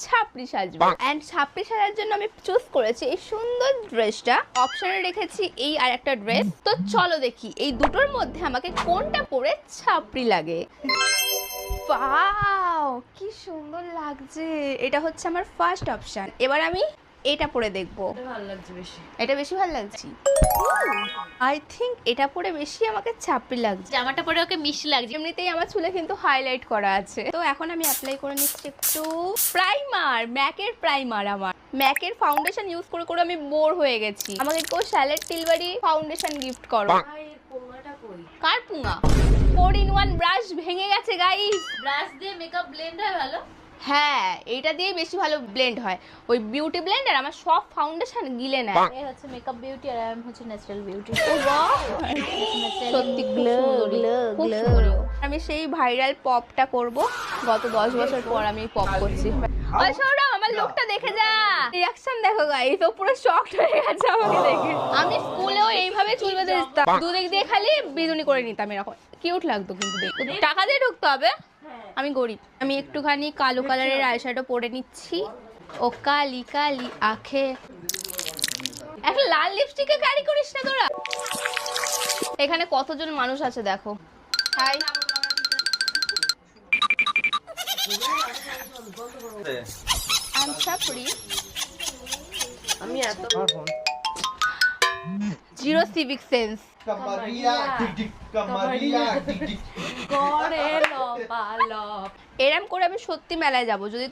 ছাপড়ি সাজবো। And ছাপড়ি সাজার জন্য আমি চুজ করেছি এই সুন্দর ড্রেসটা। অপশনে রেখেছি এই আর একটা ড্রেস। তো চলো দেখি এই দুটোর মধ্যে আমাকে কোনটা পরে ছাপড়ি লাগে। ওয়াও, কি সুন্দর লাগছে। এটা হচ্ছে আমার ফার্স্ট অপশন। এবার আমি এটা পরে দেখবো। ভালো লাগছে বেশি, এটা বেশি ভালো লাগছে। আই থিংক এটা পরে বেশি আমাকে ছাপড়ি লাগছে। জামাটা পরে ওকে মিষ্টি লাগছে। এমনিতেই আমার চুলে কিন্তু হাইলাইট করা আছে। তো এখন আমি অ্যাপ্লাই করে নিচ্ছি একটু প্রাইমার, ম্যাকের প্রাইমার। আমার ম্যাকের ফাউন্ডেশন ইউজ করে করে আমি বোর হয়ে গেছি। আমাকে কেউ স্যালেড টিলবাড়ি ফাউন্ডেশন গিফট করো। কার পুঙা? 4-in-1 ব্রাশ ভেঙে গেছে গাইস। ব্রাশ দিয়ে মেকআপ ব্লেন্ড হয় ভালো। হ্যাঁ, এটা দিয়ে বেশি ভালো ব্লেন্ড হয়। ওই বিউটি ব্লেন্ডার আমার সব ফাউন্ডেশন গিলে নেয়। এই হচ্ছে মেকআপ বিউটি আর আমি হচ্ছে ন্যাচারাল বিউটি। সত্যি খুব সুন্দরী। আমি সেই ভাইরাল পপটা করব। গত 10 বছর পর আমি পপ করছি। ওই সৌরভ, আমার লোকটা দেখে যা। রিঅ্যাকশন দেখো গাইস, ও পুরো শকড হয়ে গেছে আমাকে দেখে। আমি স্কুলেও এইভাবে চুল বেঁধে দিতাম, দুদিক দিয়ে খালি বিঁধুনি করে নিতাম এরকম। কিউট লাগতো কিন্তু দেখতে। টাকা দিয়ে ঢুকতে হবে। আমি গরিব। আমি একটুখানি কালো কালারের আইশ্যাডো পরে নিচ্ছি। ও কালি কালি আঁখে। একটা লাল লিপস্টিকে ক্যারি করিস না তোরা? এখানে কতজন মানুষ আছে দেখো। হাই। ছাপড়ি। আমি এত zero civic sense. Kamaria, dik dik, Kamaria, dik dik. করে লপালপ। এরম করে আমি সত্যি মেলায় যাব যদি